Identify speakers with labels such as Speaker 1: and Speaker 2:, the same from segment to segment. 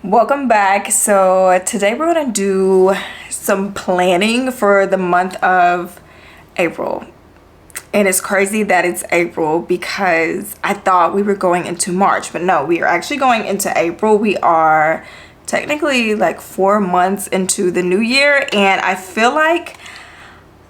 Speaker 1: Welcome back. So today we're going to do some planning for the month of April. And it's crazy that it's April because I thought we were going into March, but no, we are actually going into April. We are technically like 4 months into the new year, and I feel like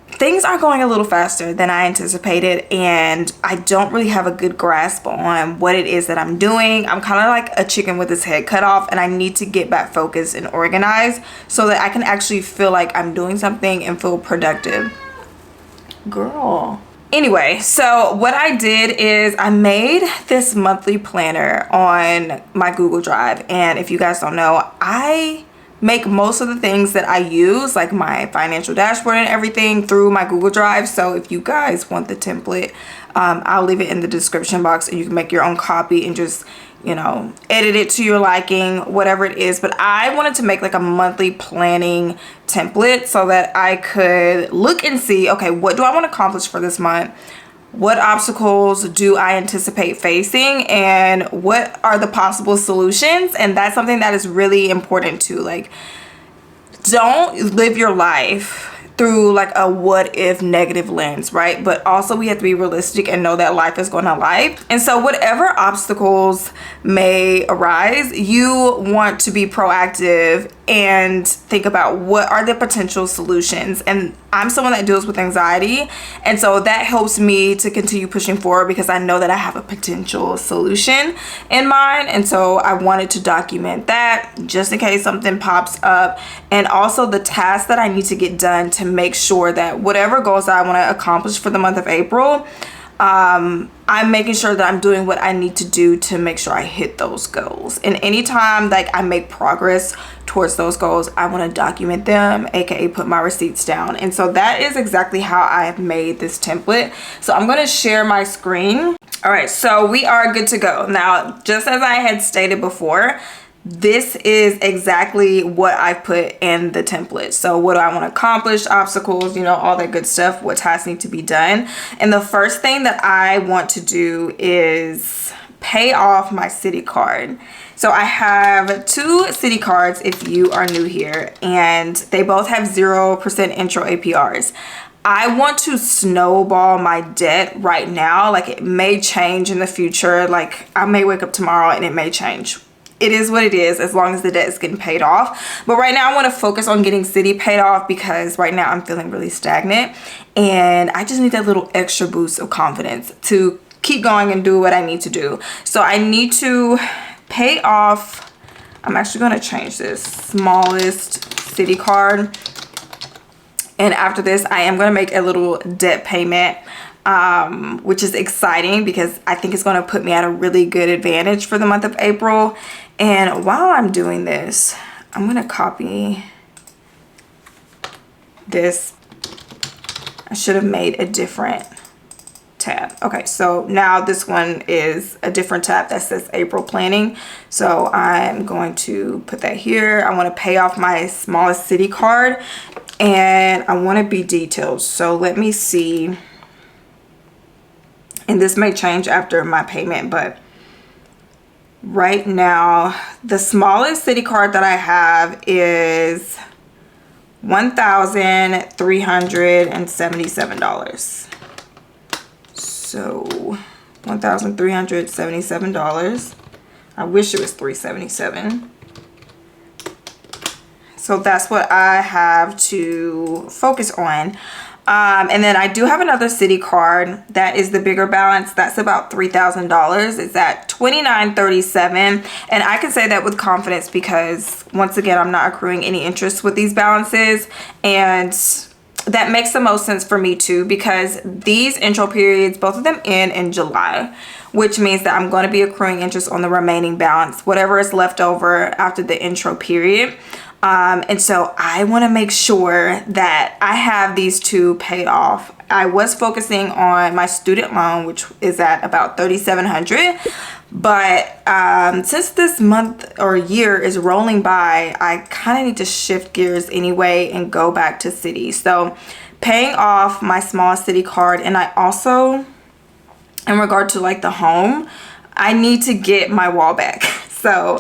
Speaker 1: things are going a little faster than I anticipated, and I don't really have a good grasp on what it is that I'm doing. I'm kind of like a chicken with its head cut off, and I need to get back focused and organized so that I can actually feel like I'm doing something and feel productive. Girl. Anyway, so what I did is I made this monthly planner on my Google Drive, and if you guys don't know, I make most of the things that I use, like my financial dashboard and everything, through my Google Drive. So if you guys want the template, I'll leave it in the description box, and you can make your own copy and just, you know, edit it to your liking, whatever it is. But I wanted to make like a monthly planning template so that I could look and see, okay, what do I want to accomplish for this month? What obstacles do I anticipate facing, and what are the possible solutions? And that's something that is really important too. Like, don't live your life through like a what if negative lens, right? But also we have to be realistic and know that life is going to life. And so whatever obstacles may arise, you want to be proactive and think about what are the potential solutions. And I'm someone that deals with anxiety, and so that helps me to continue pushing forward because I know that I have a potential solution in mind. And so I wanted to document that just in case something pops up, and also the tasks that I need to get done to make sure that whatever goals that I want to accomplish for the month of April, I'm making sure that I'm doing what I need to do to make sure I hit those goals. And anytime like I make progress towards those goals, I want to document them, aka put my receipts down. And so that is exactly how I have made this template. So I'm going to share my screen. All right, so we are good to go. Now, just as I had stated before, this is exactly what I put in the template. So what do I want to accomplish, obstacles, you know, all that good stuff, what tasks need to be done. And the first thing that I want to do is pay off my Citi card. So I have 2 Citi cards if you are new here, and they both have 0% intro APRs. I want to snowball my debt right now. Like, it may change in the future. Like, I may wake up tomorrow and it may change. It is what it is, as long as the debt is getting paid off. But right now I want to focus on getting Citi paid off because right now I'm feeling really stagnant, and I just need that little extra boost of confidence to keep going and do what I need to do. So I need to pay off, I'm actually going to change this, smallest Citi card. And after this, I am going to make a little debt payment, which is exciting because I think it's going to put me at a really good advantage for the month of April. And while I'm doing this, I'm going to copy this. I should have made a different tab. Okay, so now this one is a different tab that says April planning. So I'm going to put that here. I want to pay off my smallest Citi card, and I want to be detailed. So let me see. And this may change after my payment, but right now the smallest Citi card that I have is $1,377. So $1,377. I wish it was $377. So that's what I have to focus on. And then I do have another Citi card that is the bigger balance. That's about $3,000. It's at $2,937, and I can say that with confidence because once again, I'm not accruing any interest with these balances, and that makes the most sense for me too because these intro periods, both of them end in July, which means that I'm going to be accruing interest on the remaining balance, whatever is left over after the intro period. And so I want to make sure that I have these 2 paid off. I was focusing on my student loan, which is at about $3,700. But since this month or year is rolling by, I kind of need to shift gears anyway and go back to Citi. So paying off my smallest Citi card, and I also, in regard to like the home, I need to get my wall back. So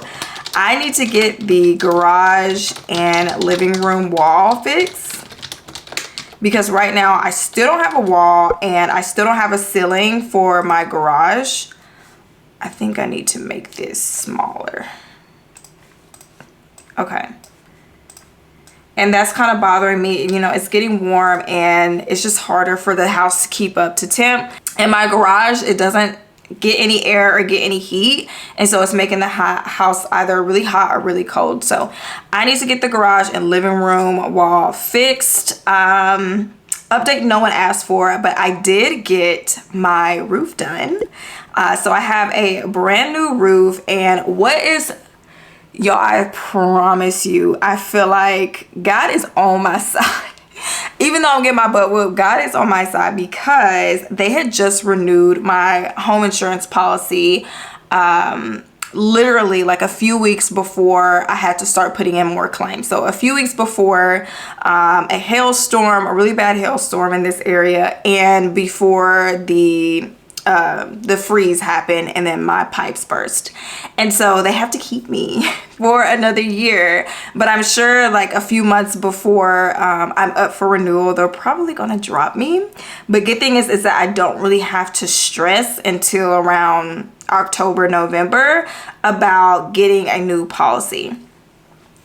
Speaker 1: I need to get the garage and living room wall fixed, because right now I still don't have a wall and I still don't have a ceiling for my garage. I think I need to make this smaller. Okay. And that's kind of bothering me. You know, it's getting warm and it's just harder for the house to keep up to temp. In my garage, it doesn't get any air or get any heat, and so it's making the house either really hot or really cold. So I need to get the garage and living room wall fixed. Update no one asked for, but I did get my roof done. So I have a brand new roof, and what is, y'all, I promise you, I feel like God is on my side. Even though I'm getting my butt whooped, God is on my side, because they had just renewed my home insurance policy literally like a few weeks before I had to start putting in more claims. So a few weeks before a hailstorm, a really bad hailstorm in this area, and before the freeze happened, and then my pipes burst. And so they have to keep me for another year. But I'm sure like a few months before I'm up for renewal, they're probably gonna drop me. But good thing is that I don't really have to stress until around October, November about getting a new policy.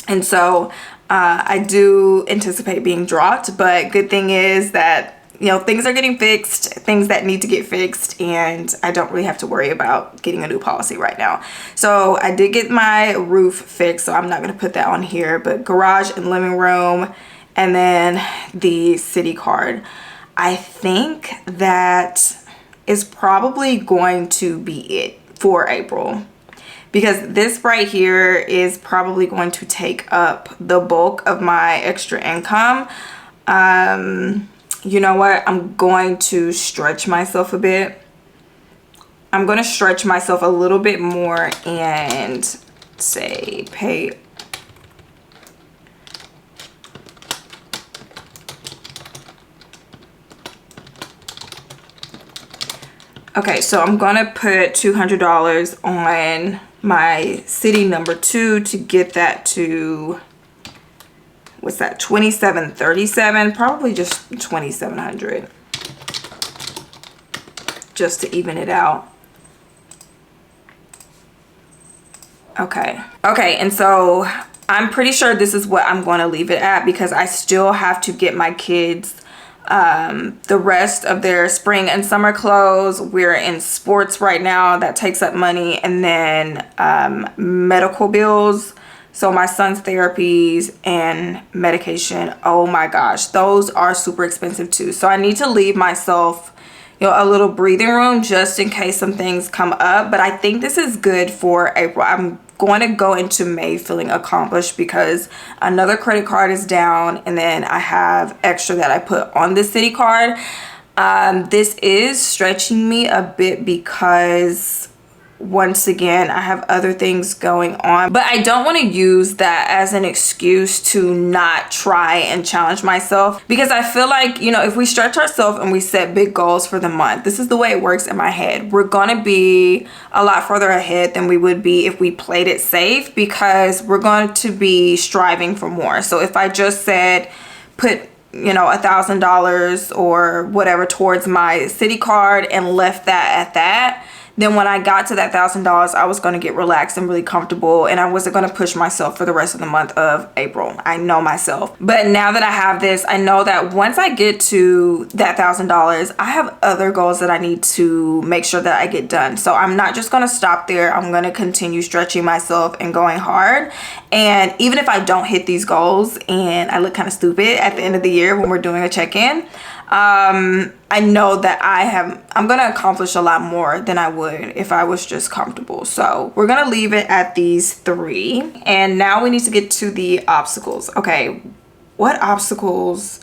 Speaker 1: And so I do anticipate being dropped, but good thing is that, you know, things are getting fixed, things that need to get fixed, and I don't really have to worry about getting a new policy right now. So I did get my roof fixed, so I'm not going to put that on here, but garage and living room, and then the city card. I think that is probably going to be it for April, because this right here is probably going to take up the bulk of my extra income. You know what? I'm going to stretch myself a bit. I'm going to stretch myself a little bit more and say pay. Okay, so I'm going to put $200 on my city number 2 to get that to, what's that, 2737, probably just 2700, just to even it out. Okay, and so I'm pretty sure this is what I'm going to leave it at, because I still have to get my kids the rest of their spring and summer clothes. We're in sports right now, that takes up money, and then medical bills. So my son's therapies and medication, oh my gosh, those are super expensive too. So I need to leave myself, you know, a little breathing room just in case some things come up. But I think this is good for April. I'm going to go into May feeling accomplished, because another credit card is down, and then I have extra that I put on the city card. This is stretching me a bit, because once again, I have other things going on, but I don't want to use that as an excuse to not try and challenge myself, because I feel like, you know, if we stretch ourselves and we set big goals for the month, this is the way it works in my head. We're going to be a lot further ahead than we would be if we played it safe, because we're going to be striving for more. So if I just said, put, you know, $1,000 or whatever towards my city card and left that at that, then when I got to that $1,000, I was going to get relaxed and really comfortable, and I wasn't going to push myself for the rest of the month of April. I know myself. But now that I have this, I know that once I get to that $1,000, I have other goals that I need to make sure that I get done. So I'm not just going to stop there. I'm going to continue stretching myself and going hard. And even if I don't hit these goals and I look kind of stupid at the end of the year when we're doing a check-in, I know that I'm going to accomplish a lot more than I would if I was just comfortable. So we're going to leave it at these 3. And now we need to get to the obstacles. Okay, what obstacles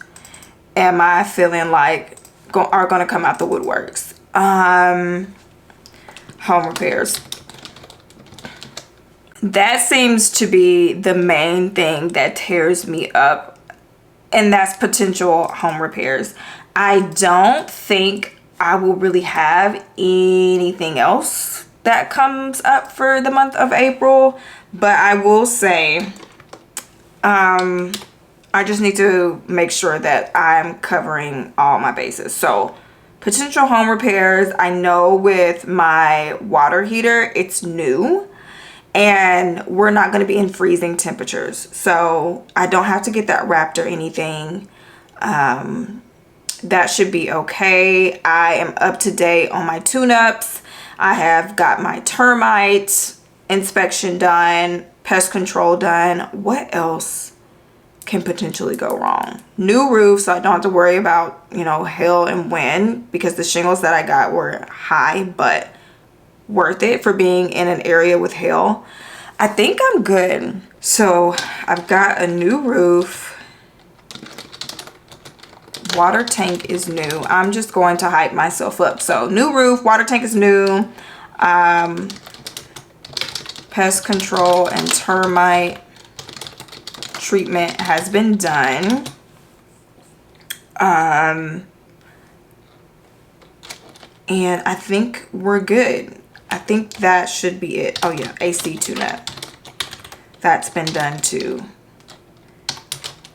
Speaker 1: am I feeling like are going to come out the woodworks? Home repairs. That seems to be the main thing that tears me up, and that's potential home repairs. I don't think I will really have anything else that comes up for the month of April. But I will say, I just need to make sure that I'm covering all my bases. So potential home repairs, I know with my water heater, it's new and we're not going to be in freezing temperatures. So I don't have to get that wrapped or anything. That should be okay. I am up to date on my tune-ups. I have got my termite inspection done, pest control done. What else can potentially go wrong? New roof, so I don't have to worry about, you know, hail and wind, because the shingles that I got were high, but worth it for being in an area with hail. I think I'm good. So I've got a new roof. Water tank is new. I'm just going to hype myself up. So new roof, water tank is new. Pest control and termite treatment has been done. And I think we're good. I think that should be it. Oh yeah, AC tune-up. That's been done too.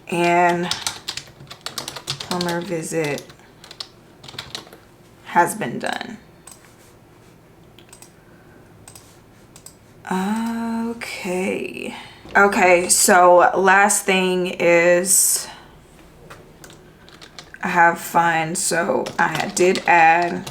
Speaker 1: And plumber visit has been done. Okay, so last thing is I have fun. So I did add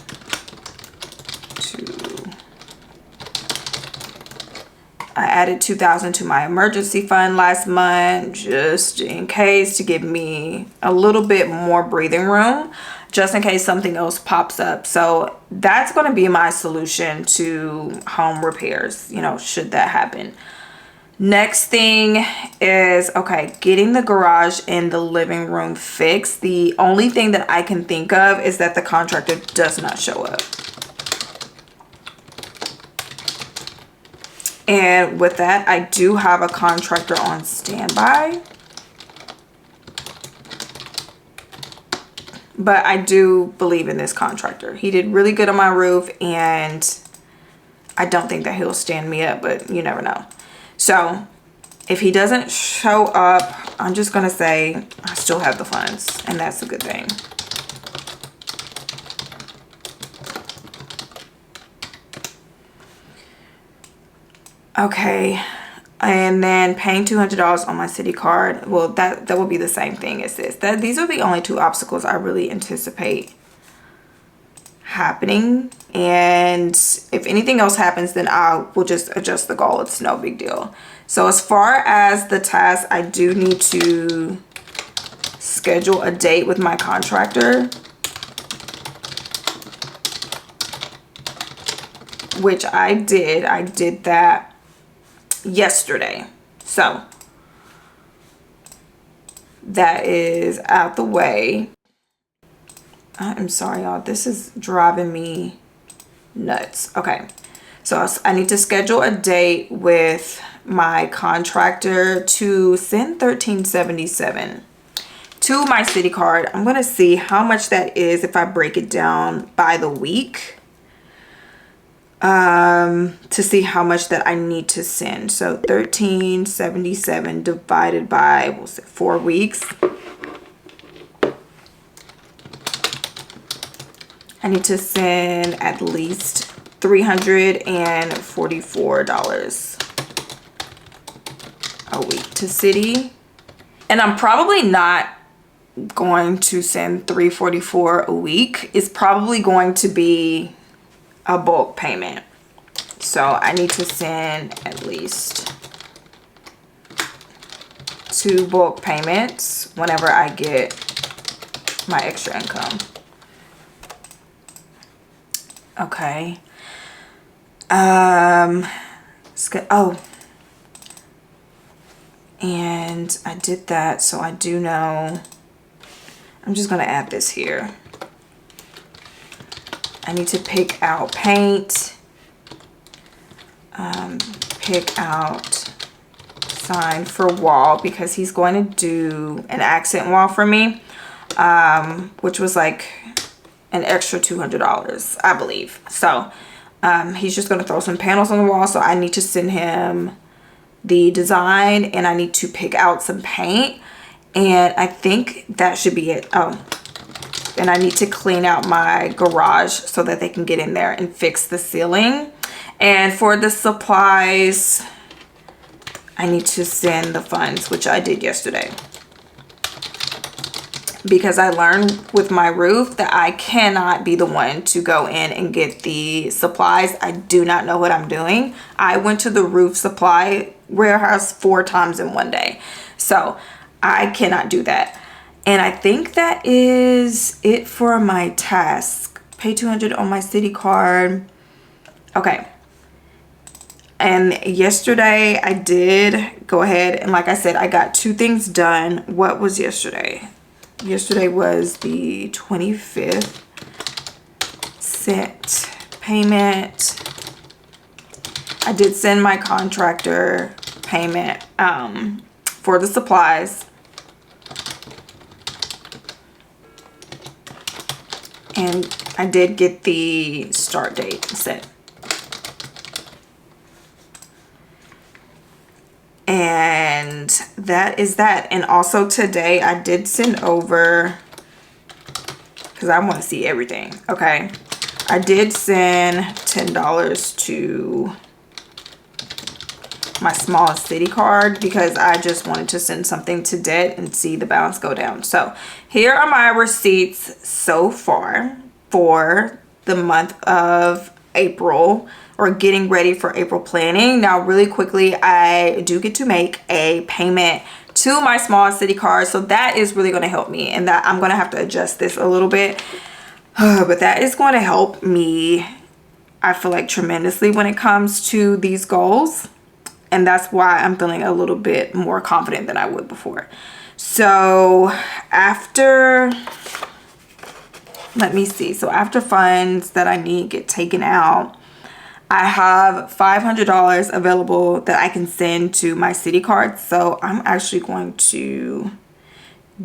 Speaker 1: I added $2,000 to my emergency fund last month, just in case, to give me a little bit more breathing room, just in case something else pops up. So that's going to be my solution to home repairs, you know, should that happen. Next thing is, okay, getting the garage and the living room fixed. The only thing that I can think of is that the contractor does not show up. And with that, I do have a contractor on standby. But I do believe in this contractor. He did really good on my roof, and I don't think that he'll stand me up, but you never know. So if he doesn't show up, I'm just going to say I still have the funds, and that's a good thing. Okay, and then paying $200 on my city card. Well, that will be the same thing as this. These are the only two obstacles I really anticipate happening. And if anything else happens, then I will just adjust the goal. It's no big deal. So as far as the task, I do need to schedule a date with my contractor, which I did. I did that yesterday. So that is out the way. I'm sorry, y'all. This is driving me nuts. Okay. So I need to schedule a date with my contractor to send $13.77 to my city card. I'm going to see how much that is if I break it down by the week. To see how much that I need to send. So $13.77 divided by, we'll say 4 weeks. I need to send at least $344 a week to city. And I'm probably not going to send $344 a week. It's probably going to be a bulk payment. So I need to send at least 2 bulk payments whenever I get my extra income. Okay. Oh, and I did that, so I do know. I'm just gonna add this here. I need to pick out paint, pick out sign for wall, because he's going to do an accent wall for me, which was like an extra $200, I believe. So He's just going to throw some panels on the wall, so I need to send him the design and I need to pick out some paint, and I think that should be it. Oh, and I need to clean out my garage so that they can get in there and fix the ceiling. And for the supplies, I need to send the funds, which I did yesterday, because I learned with my roof that I cannot be the one to go in and get the supplies. I do not know what I'm doing. I went to the roof supply warehouse 4 times in one day, so I cannot do that. And I think that is it for my task. Pay $200 on my city card. Okay. And yesterday I did go ahead and, like I said, I got 2 things done. What was yesterday? Yesterday was the 25th. Sent payment. I did send my contractor payment for the supplies. And I did get the start date set. And that is that. And also today I did send over, because I want to see everything. Okay, I did send $10 to my smallest city card because I just wanted to send something to debt and see the balance go down. So here are my receipts so far for the month of April, or getting ready for April planning. Now really quickly, I do get to make a payment to my small city card, so that is really going to help me, and that I'm going to have to adjust this a little bit, but that is going to help me, I feel like, tremendously when it comes to these goals, and that's why I'm feeling a little bit more confident than I would before. So after, let me see, so after funds that I need get taken out, I have $500 available that I can send to my city card. So I'm actually going to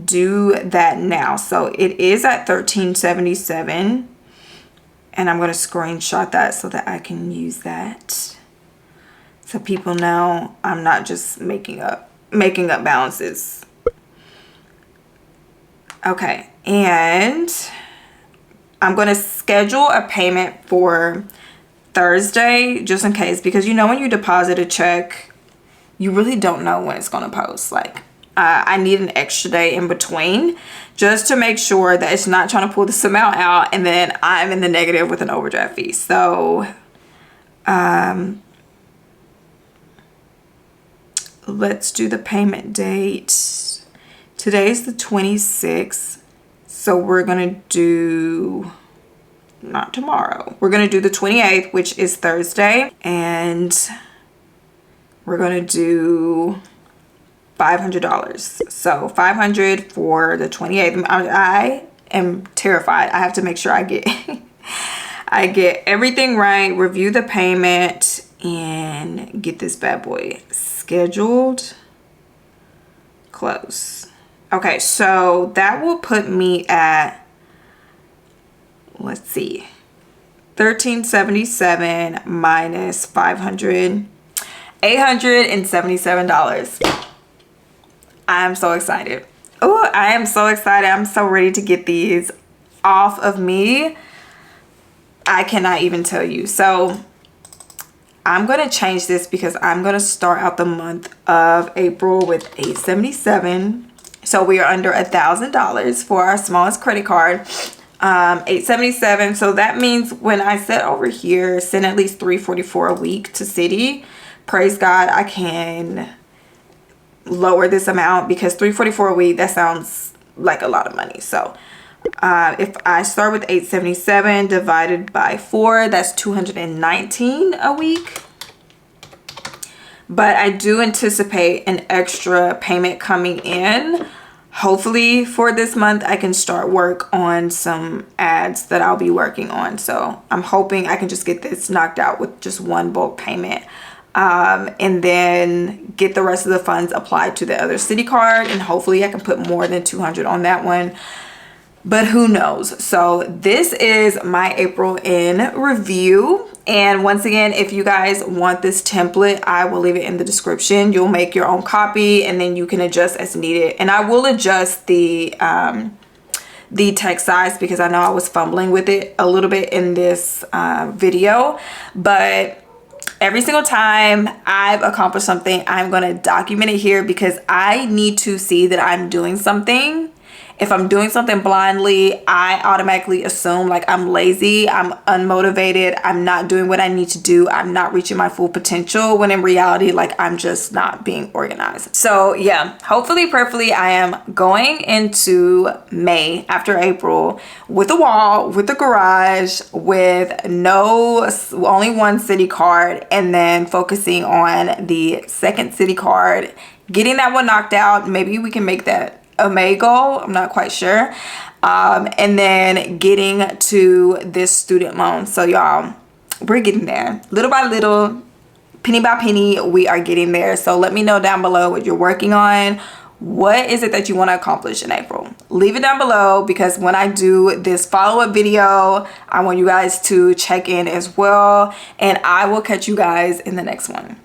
Speaker 1: do that now. So it is at $13.77, and I'm going to screenshot that so that I can use that, so people know I'm not just making up balances. Okay, and I'm going to schedule a payment for Thursday, just in case, because you know when you deposit a check, you really don't know when it's going to post. Like, I need an extra day in between just to make sure that it's not trying to pull this amount out and then I'm in the negative with an overdraft fee. So let's do the payment date. Today's the 26th, so we're going to do, not tomorrow, we're going to do the 28th, which is Thursday, and we're going to do $500. So $500 for the 28th. I am terrified. I have to make sure I get I get everything right, review the payment, and get this bad boy scheduled. Close. Okay, so that will put me at, let's see, $13.77 minus $500, $877. I'm so excited. Oh, I am so excited. I'm so ready to get these off of me. I cannot even tell you. So I'm going to change this because I'm going to start out the month of April with $877. So we are under $1,000 for our smallest credit card. $877. So that means when I set over here, send at least $344 a week to city, praise God, I can lower this amount, because $344 a week, that sounds like a lot of money. So if I start with $877 divided by 4, that's $219 a week. But I do anticipate an extra payment coming in. Hopefully for this month, I can start work on some ads that I'll be working on. So I'm hoping I can just get this knocked out with just one bulk payment. And then get the rest of the funds applied to the other city card. And hopefully I can put more than $200 on that one. but who knows? So this is my April in review. And once again, if you guys want this template, I will leave it in the description. You'll make your own copy and then you can adjust as needed. And I will adjust the text size because I know I was fumbling with it a little bit in this video. But every single time I've accomplished something, I'm going to document it here because I need to see that I'm doing something. If I'm doing something blindly, I automatically assume like I'm lazy, I'm unmotivated, I'm not doing what I need to do, I'm not reaching my full potential, when in reality, like I'm just not being organized. So yeah, hopefully, prayerfully, I am going into May after April with a wall, with a garage, with only one city card, and then focusing on the second city card, getting that one knocked out. Maybe we can make that a May goal, I'm not quite sure, and then getting to this student loan. So y'all, we're getting there little by little, penny by penny, we are getting there. So let me know down below what you're working on. What is it that you want to accomplish in April? Leave it down below because when I do this follow-up video, I want you guys to check in as well, and I will catch you guys in the next one.